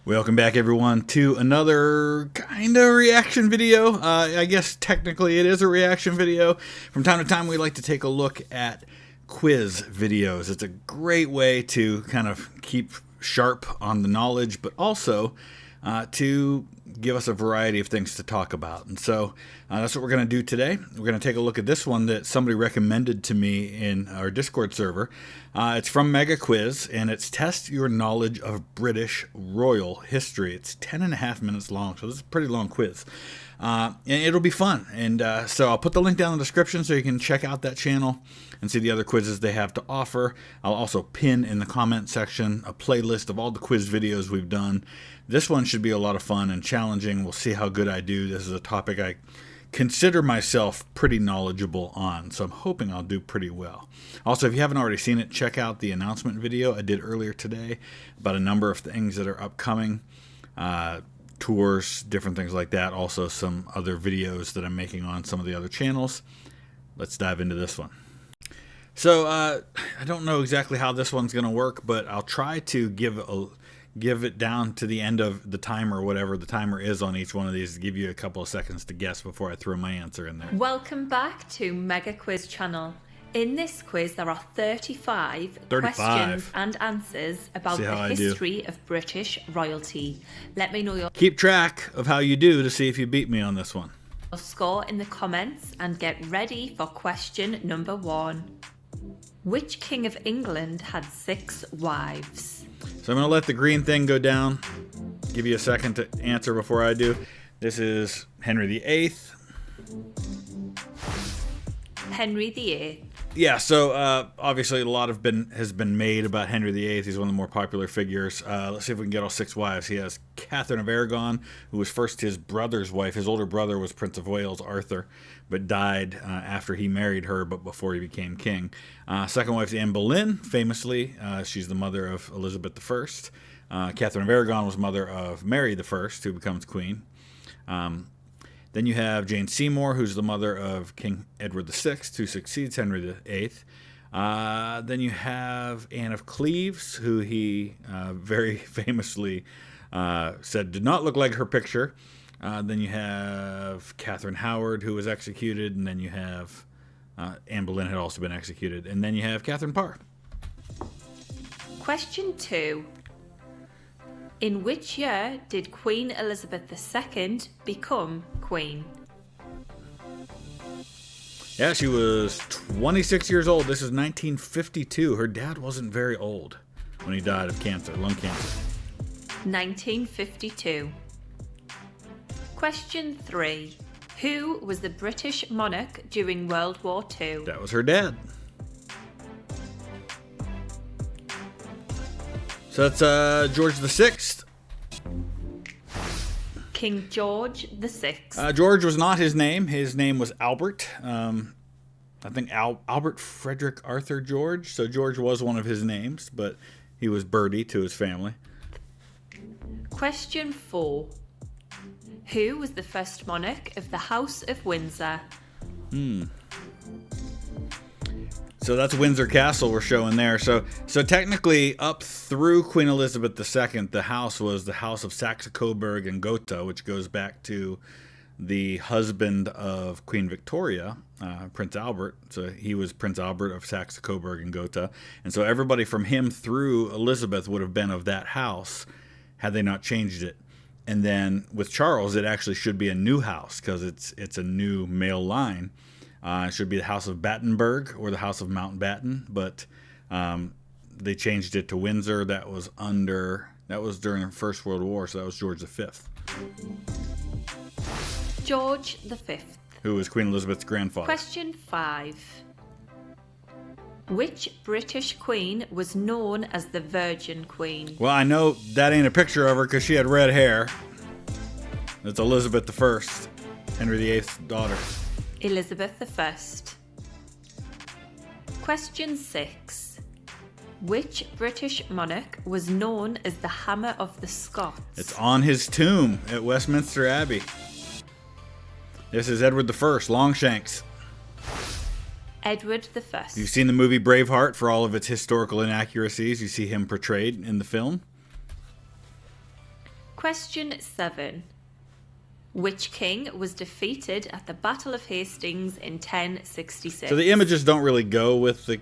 Welcome back, everyone, to another kind of reaction video. I guess technically it is a reaction video. From time to time, we like to take a look at quiz videos. It's a great way to kind of keep sharp on the knowledge, but also to give us a variety of things to talk about. And so that's what we're going to do today. We're going to take a look at this one that somebody recommended to me in our Discord server. It's from Mega Quiz, and it's Test Your Knowledge of British Royal History. It's 10.5 minutes long, so this is a pretty long quiz. And it'll be fun. And so I'll put the link down in the description so you can check out that channel and see the other quizzes they have to offer. I'll also pin in the comment section a playlist of all the quiz videos we've done. This one should be a lot of fun and challenging. We'll see how good I do. This is a topic I consider myself pretty knowledgeable on, so I'm hoping I'll do pretty well. Also, if you haven't already seen it, check out the announcement video I did earlier today about a number of things that are upcoming. Tours, different things like that. Also some other videos that I'm making on some of the other channels. Let's dive into this one. So I don't know exactly how this one's going to work, but I'll try to give it down to the end of the timer, whatever the timer is on each one of these, to give you a couple of seconds to guess before I throw my answer in there. Welcome back to Mega Quiz channel. In this quiz, there are 35 questions and answers about the history of British royalty. Let me know your Keep track of how you do to see if you beat me on this one. Score in the comments and get ready for question number 1. Which king of England had 6 wives? So I'm going to let the green thing go down. Give you a second to answer before I do. This is Henry VIII. Henry VIII. Yeah, so obviously a lot has been made about Henry VIII. He's one of the more popular figures. Let's see if we can get all 6 wives. He has Catherine of Aragon, who was first his brother's wife. His older brother was Prince of Wales, Arthur, but died after he married her, but before he became king. Second wife is Anne Boleyn, famously. She's the mother of Elizabeth I. Catherine of Aragon was mother of Mary I, who becomes queen. Then you have Jane Seymour, who's the mother of King Edward VI, who succeeds Henry VIII. Then you have Anne of Cleves, who he very famously said did not look like her picture. Then you have Catherine Howard, who was executed. And then you have Anne Boleyn had also been executed. And then you have Catherine Parr. Question 2. In which year did Queen Elizabeth II become queen? Yeah, she was 26 years old. This is 1952. Her dad wasn't very old when he died of cancer, lung cancer. 1952. Question 3. Who was the British monarch during World War II? That was her dad. So that's George VI. King George VI. George was not his name. His name was Albert. I think Albert Frederick Arthur George. So George was one of his names, but he was Bertie to his family. Question 4. Who was the first monarch of the House of Windsor? So that's Windsor Castle we're showing there. So technically, up through Queen Elizabeth II, the house was the House of Saxe-Coburg and Gotha, which goes back to the husband of Queen Victoria, Prince Albert. So he was Prince Albert of Saxe-Coburg and Gotha. And so everybody from him through Elizabeth would have been of that house had they not changed it. And then with Charles, it actually should be a new house because it's a new male line. It should be the House of Battenberg or the House of Mountbatten, but they changed it to Windsor. That was during the First World War, so that was George V. George V. Who was Queen Elizabeth's grandfather. Question 5. Which British queen was known as the Virgin Queen? Well, I know that ain't a picture of her because she had red hair. That's Elizabeth I, Henry VIII's daughter. Elizabeth I. Question 6. Which British monarch was known as the Hammer of the Scots? It's on his tomb at Westminster Abbey. This is Edward I, Longshanks. Edward I. You've seen the movie Braveheart for all of its historical inaccuracies. You see him portrayed in the film. Question 7. Which king was defeated at the Battle of Hastings in 1066? So the images don't really go with the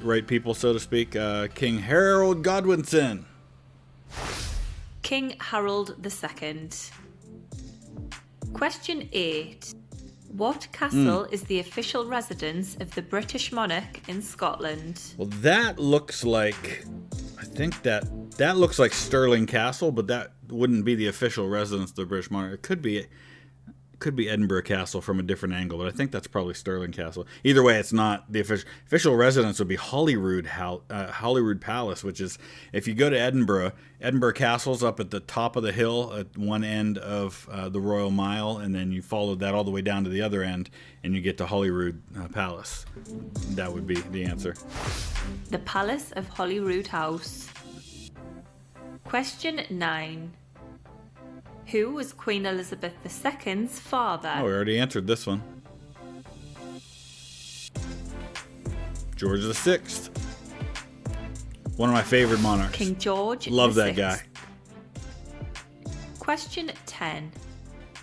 right people, so to speak. King Harold Godwinson. King Harold II. Question 8. What castle is the official residence of the British monarch in Scotland? Well, that looks like... I think that looks like Stirling Castle, but that wouldn't be the official residence of the British monarch. It could be Edinburgh Castle from a different angle, but I think that's probably Stirling Castle. Either way, it's not the official residence. Would be Holyrood Palace, which is, if you go to Edinburgh Castle's up at the top of the hill at one end of the Royal Mile, and then you follow that all the way down to the other end, and you get to Holyrood Palace. That would be the answer. The Palace of Holyrood House. Question 9. Who was Queen Elizabeth II's father? Oh, we already answered this one. George VI. One of my favorite monarchs. King George Love VI. that guy. Question 10.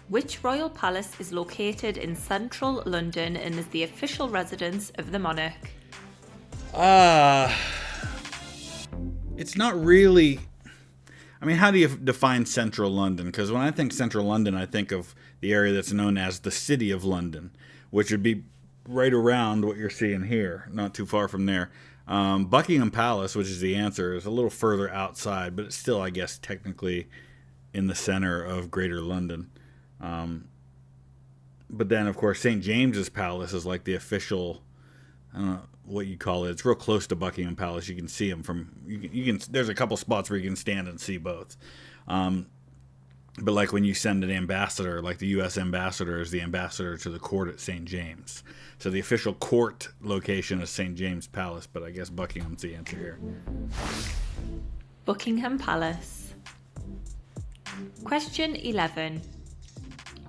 Which royal palace is located in central London and is the official residence of the monarch? It's not really... I mean, how do you define central London? Because when I think central London, I think of the area that's known as the City of London, which would be right around what you're seeing here, not too far from there. Buckingham Palace, which is the answer, is a little further outside, but it's still, I guess, technically in the center of Greater London. But then, of course, St. James's Palace is like the official... I don't know what you call it. It's real close to Buckingham Palace. You can see them from... You can. There's a couple spots where you can stand and see both. But like when you send an ambassador, like the U.S. ambassador is the ambassador to the court at St. James. So the official court location is St. James Palace, but I guess Buckingham's the answer here. Buckingham Palace. Question 11.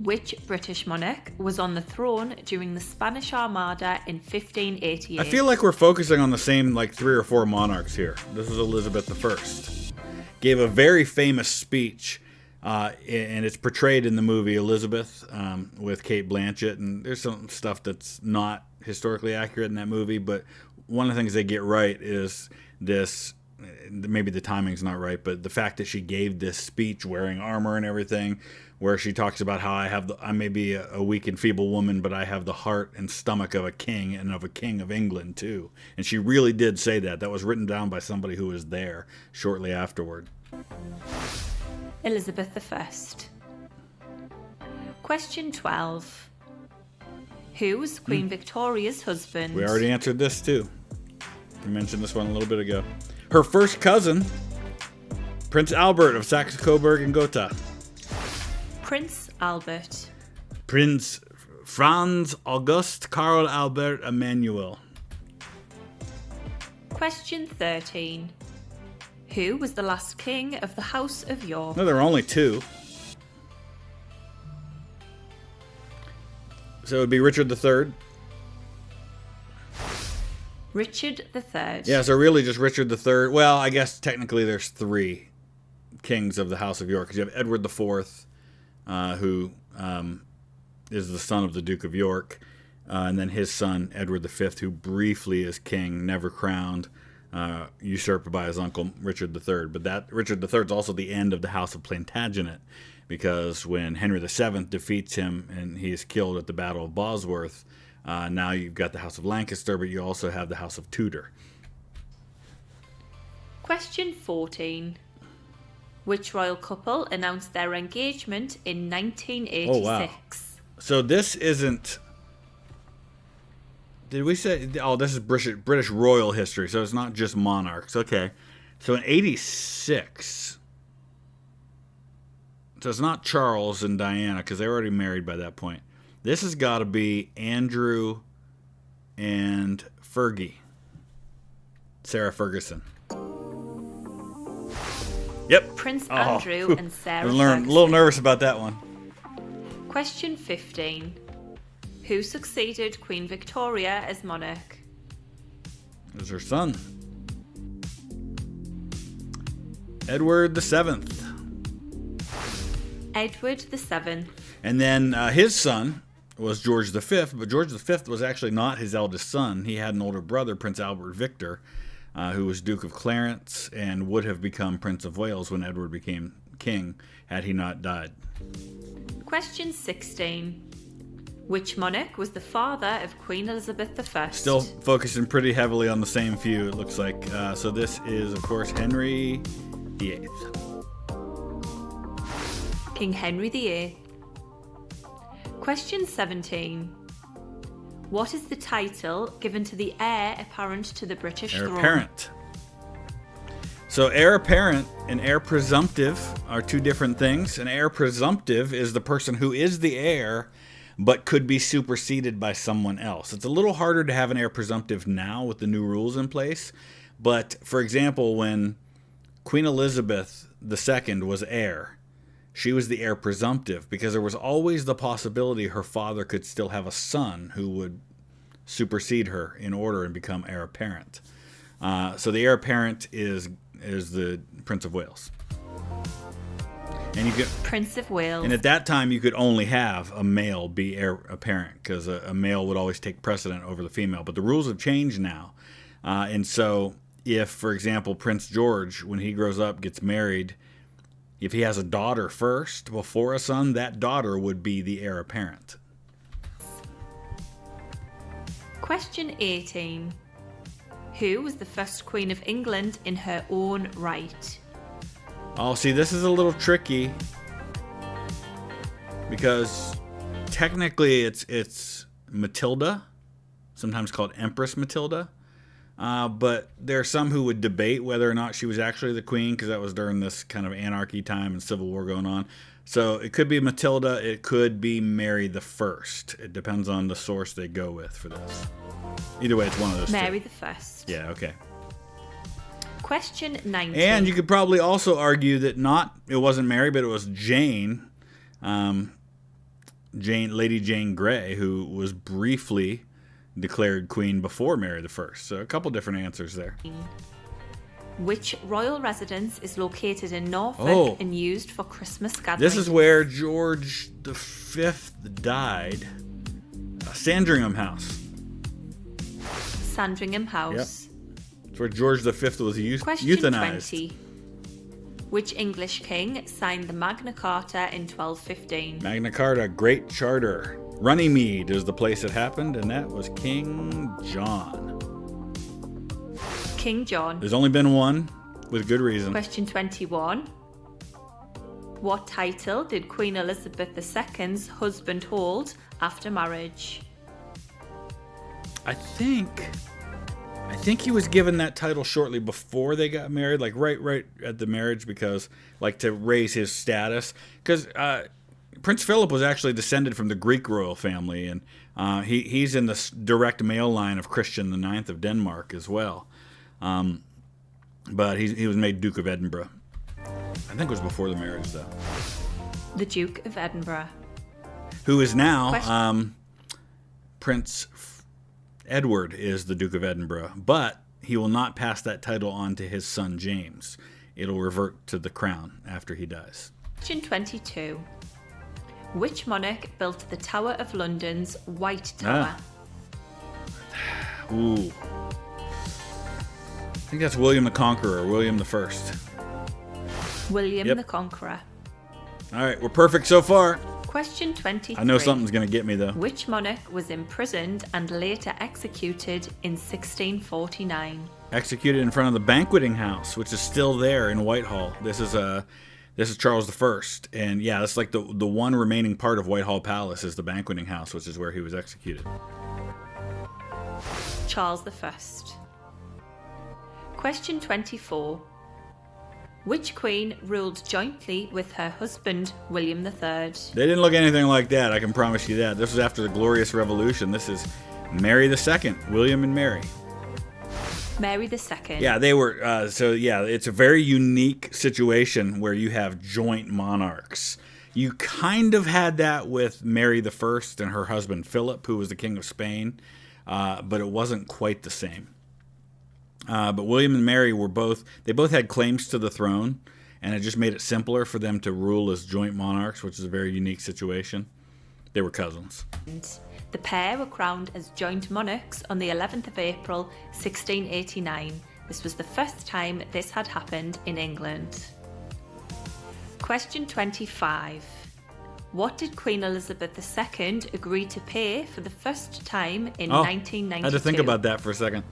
Which British monarch was on the throne during the Spanish Armada in 1588? I feel like we're focusing on the same, like, 3 or 4 monarchs here. This is Elizabeth I. Gave a very famous speech, and it's portrayed in the movie Elizabeth with Cate Blanchett. And there's some stuff that's not historically accurate in that movie, but one of the things they get right is this... Maybe the timing's not right, but the fact that she gave this speech wearing armor and everything, where she talks about how I may be a weak and feeble woman, but I have the heart and stomach of a king and of a king of England too. And she really did say that. That was written down by somebody who was there shortly afterward. Elizabeth I. Question 12. Who was Queen Victoria's husband? We already answered this too. We mentioned this one a little bit ago. Her first cousin, Prince Albert of Saxe-Coburg and Gotha. Prince Albert. Prince Franz August Karl Albert Emmanuel. Question 13. Who was the last king of the House of York? No, there were only 2. So it would be Richard III. Richard III. Yeah, so really just Richard III. Well, I guess technically there's 3 kings of the House of York. Because you have Edward IV, who is the son of the Duke of York, and then his son, Edward V, who briefly is king, never crowned, usurped by his uncle, Richard III. But that Richard III is also the end of the House of Plantagenet, because when Henry VII defeats him and he is killed at the Battle of Bosworth, now you've got the House of Lancaster, but you also have the House of Tudor. Question 14. Which royal couple announced their engagement in 1986? Oh, wow. So this isn't... Did we say... Oh, this is British royal history, so it's not just monarchs. Okay. So in 86... So it's not Charles and Diana, because they were already married by that point. This has got to be Andrew and Fergie. Sarah Ferguson. Yep. Prince Andrew and Sarah I'm Ferguson. a little nervous about that one. Question 15. Who succeeded Queen Victoria as monarch? It was her son. Edward VII. Edward VII. And then his son was George V, but George V was actually not his eldest son. He had an older brother, Prince Albert Victor, who was Duke of Clarence and would have become Prince of Wales when Edward became king had he not died. Question 16. Which monarch was the father of Queen Elizabeth I? Still focusing pretty heavily on the same few, it looks like. So this is, of course, Henry VIII. King Henry VIII. Question 17. What is the title given to the heir apparent to the British throne? Heir apparent. So heir apparent and heir presumptive are two different things. An heir presumptive is the person who is the heir but could be superseded by someone else. It's a little harder to have an heir presumptive now with the new rules in place. But, for example, when Queen Elizabeth II was heir, she was the heir presumptive because there was always the possibility her father could still have a son who would supersede her in order and become heir apparent. So the heir apparent is the Prince of Wales. And you could, Prince of Wales. And at that time, you could only have a male be heir apparent because a male would always take precedent over the female. But the rules have changed now. And so if, for example, Prince George, when he grows up, gets married, if he has a daughter first before a son, that daughter would be the heir apparent. Question 18. Who was the first Queen of England in her own right? Oh, see, this is a little tricky because technically it's Matilda, sometimes called Empress Matilda. But there are some who would debate whether or not she was actually the queen because that was during this kind of anarchy time and civil war going on. So it could be Matilda. It could be Mary the First. It depends on the source they go with for this. Either way, it's one of those Mary two. the First. Yeah, okay. Question 19. And you could probably also argue that it wasn't Mary, but it was Jane, Lady Jane Grey, who was briefly declared queen before Mary I. So a couple different answers there. Which royal residence is located in Norfolk and used for Christmas gatherings? This is where George V died. Sandringham House. Sandringham House. Yep. It's where George V was Question euthanized. 20. Which English king signed the Magna Carta in 1215? Magna Carta, Great Charter. Runnymede is the place it happened, and that was King John. King John. There's only been one, with good reason. Question 21. What title did Queen Elizabeth II's husband hold after marriage? I think he was given that title shortly before they got married, like right at the marriage, because like to raise his status. Because Prince Philip was actually descended from the Greek royal family, and he's in the direct male line of Christian IX of Denmark as well. But he was made Duke of Edinburgh. I think it was before the marriage, though. The Duke of Edinburgh. Who is now Prince Edward is the Duke of Edinburgh, but he will not pass that title on to his son James. It'll revert to the crown after he dies. Question 22. Which monarch built the Tower of London's White Tower? Ooh. I think that's William the Conqueror, William the First. William the Conqueror. All right, we're perfect so far. Question 23. I know something's going to get me, though. Which monarch was imprisoned and later executed in 1649? Executed in front of the Banqueting House, which is still there in Whitehall. This is Charles I, and yeah, that's like the one remaining part of Whitehall Palace is the Banqueting House, which is where he was executed. Charles I. Question 24. Which queen ruled jointly with her husband, William III? They didn't look anything like that, I can promise you that. This was after the Glorious Revolution. This is Mary II, William and Mary. Mary II. Yeah, they were, it's a very unique situation where you have joint monarchs. You kind of had that with Mary I and her husband Philip, who was the King of Spain, but it wasn't quite the same. But William and Mary both had claims to the throne, and it just made it simpler for them to rule as joint monarchs, which is a very unique situation. They were cousins. The pair were crowned as joint monarchs on the 11th of April, 1689. This was the first time this had happened in England. Question 25. What did Queen Elizabeth II agree to pay for the first time in 1992? I had to think about that for a second.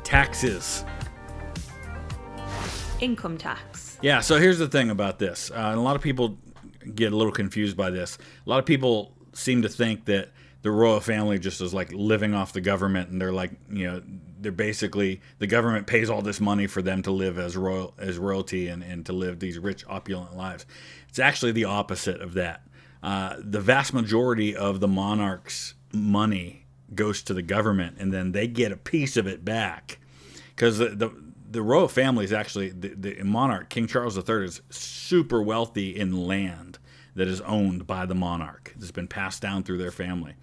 Taxes. Income tax. Yeah, so here's the thing about this. And a lot of people get a little confused by this. A lot of people seem to think that the royal family just is like living off the government, and they're like, they're basically, the government pays all this money for them to live as royalty and to live these rich, opulent lives. It's actually the opposite of that. The vast majority of the monarch's money goes to the government, and then they get a piece of it back. Because the royal family is actually, the monarch, King Charles III, is super wealthy in land that is owned by the monarch. It's been passed down through their family.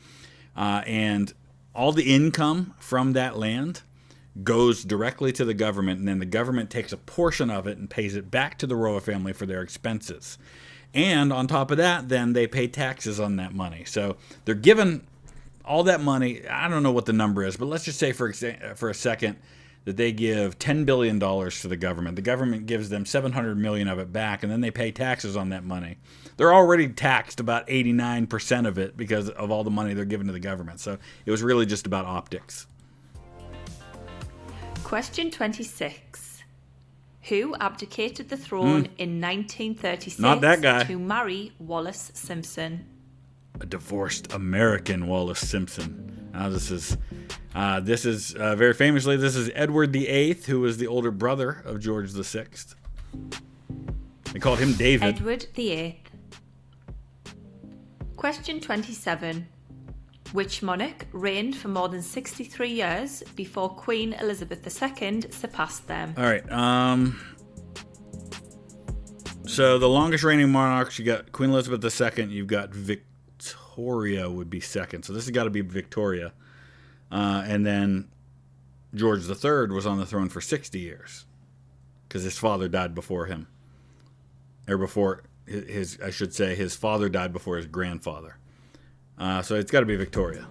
And all the income from that land goes directly to the government, and then the government takes a portion of it and pays it back to the royal family for their expenses. And on top of that, then they pay taxes on that money. So they're given all that money. I don't know what the number is, but let's just say for a second that they give $10 billion to the government. The government gives them $700 million of it back, and then they pay taxes on that money. They're already taxed about 89% of it because of all the money they're giving to the government. So it was really just about optics. Question 26. Who abdicated the throne in 1936 Not that guy. to marry Wallis Simpson? A divorced American Wallis Simpson. Now this is very famously, this is Edward VIII, who was the older brother of George VI. They called him David. Edward VIII. Question 27. Which monarch reigned for more than 63 years before Queen Elizabeth II surpassed them? All right. So the longest reigning monarchs, you got Queen Elizabeth II. You've got Victoria would be second. So this has got to be Victoria. And then George III was on the throne for 60 years because his father died before him. Or before his father died before his grandfather. So it's got to be Victoria.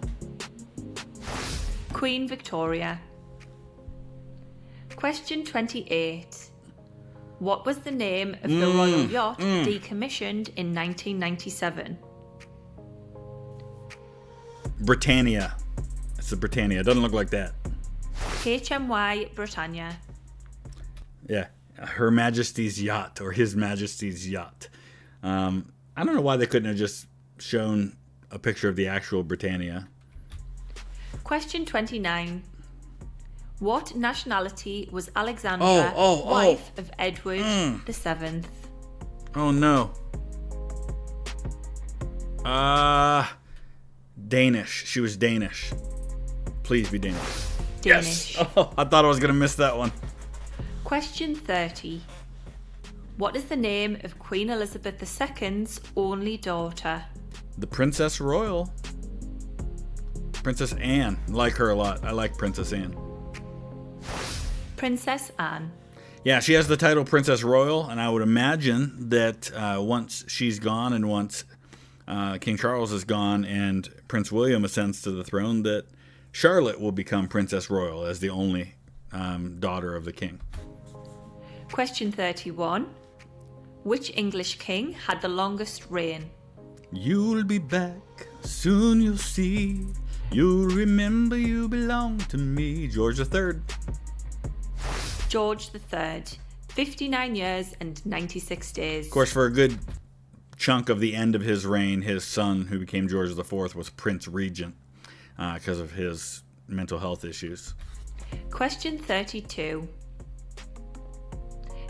Queen Victoria. Question 28. What was the name of the royal yacht decommissioned in 1997? Britannia. It's the Britannia. It doesn't look like that. HMY Britannia. Yeah. Her Majesty's yacht, or His Majesty's yacht. I don't know why they couldn't have just shown a picture of the actual Britannia. Question 29. What nationality was Alexandra, wife of Edward VII? Oh no. Danish. She was Danish. Please be Danish. Danish. Yes. Oh, I thought I was going to miss that one. Question 30. What is the name of Queen Elizabeth II's only daughter? The Princess Royal. Princess Anne. I like her a lot. I like Princess Anne. Princess Anne. Yeah, she has the title Princess Royal, and I would imagine that once she's gone and once King Charles is gone and Prince William ascends to the throne, that Charlotte will become Princess Royal as the only daughter of the king. Question 31. Which English king had the longest reign? You'll be back, soon you'll see. You'll remember you belong to me. George III. George III. 59 years and 96 days. Of course, for a good chunk of the end of his reign, his son, who became George IV, was Prince Regent because of his mental health issues. Question 32.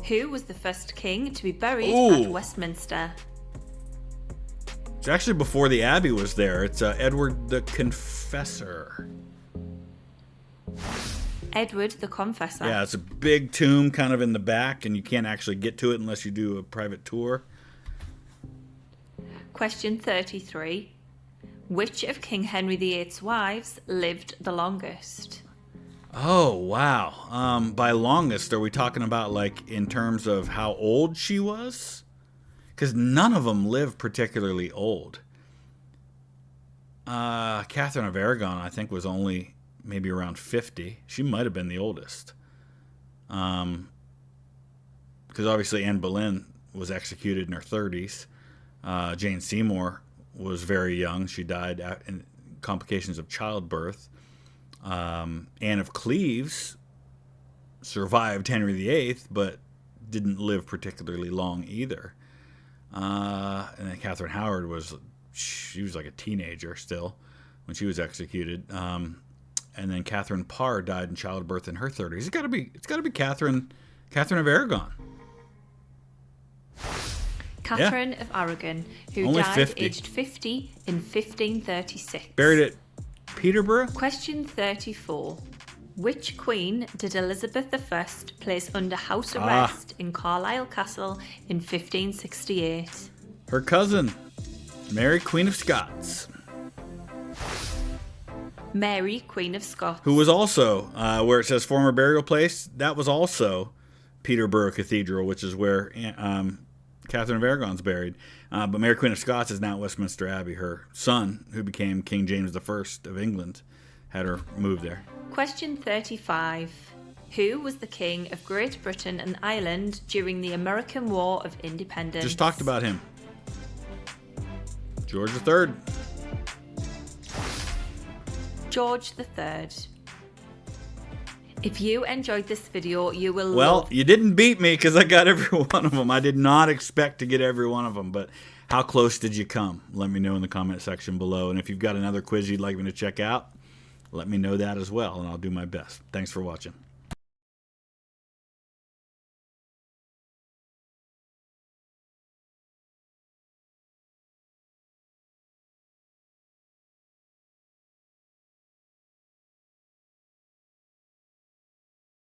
Who was the first king to be buried at Westminster? It's actually before the Abbey was there. It's Edward the Confessor. Edward the Confessor. Yeah, it's a big tomb kind of in the back, and you can't actually get to it unless you do a private tour. Question 33. Which of King Henry VIII's wives lived the longest? Oh, wow. By longest, are we talking about like in terms of how old she was? Because none of them live particularly old. Catherine of Aragon, I think, was only maybe around 50. She might have been the oldest. Because obviously Anne Boleyn was executed in her 30s. Jane Seymour was very young. She died in complications of childbirth. Anne of Cleves survived Henry VIII, but didn't live particularly long either. And then Catherine Howard she was like a teenager still when she was executed. And then Catherine Parr died in childbirth in her 30s. It's got to be Catherine of Aragon. Catherine of Aragon, who Only died 50. aged 50 in 1536. Buried at Peterborough? Question 34. Which queen did Elizabeth I place under house arrest in Carlisle Castle in 1568? Her cousin, Mary, Queen of Scots. Mary, Queen of Scots. Who was also, where it says former burial place, that was also Peterborough Cathedral, which is where Catherine of Aragon's buried. But Mary, Queen of Scots is now at Westminster Abbey. Her son, who became King James I of England, had her moved there. Question 35. Who was the King of Great Britain and Ireland during the American War of Independence? Just talked about him. George III. George III. If you enjoyed this video, you will Well, love... you didn't beat me because I got every one of them. I did not expect to get every one of them, but how close did you come? Let me know in the comment section below. And if you've got another quiz you'd like me to check out, let me know that as well, and I'll do my best. Thanks for watching.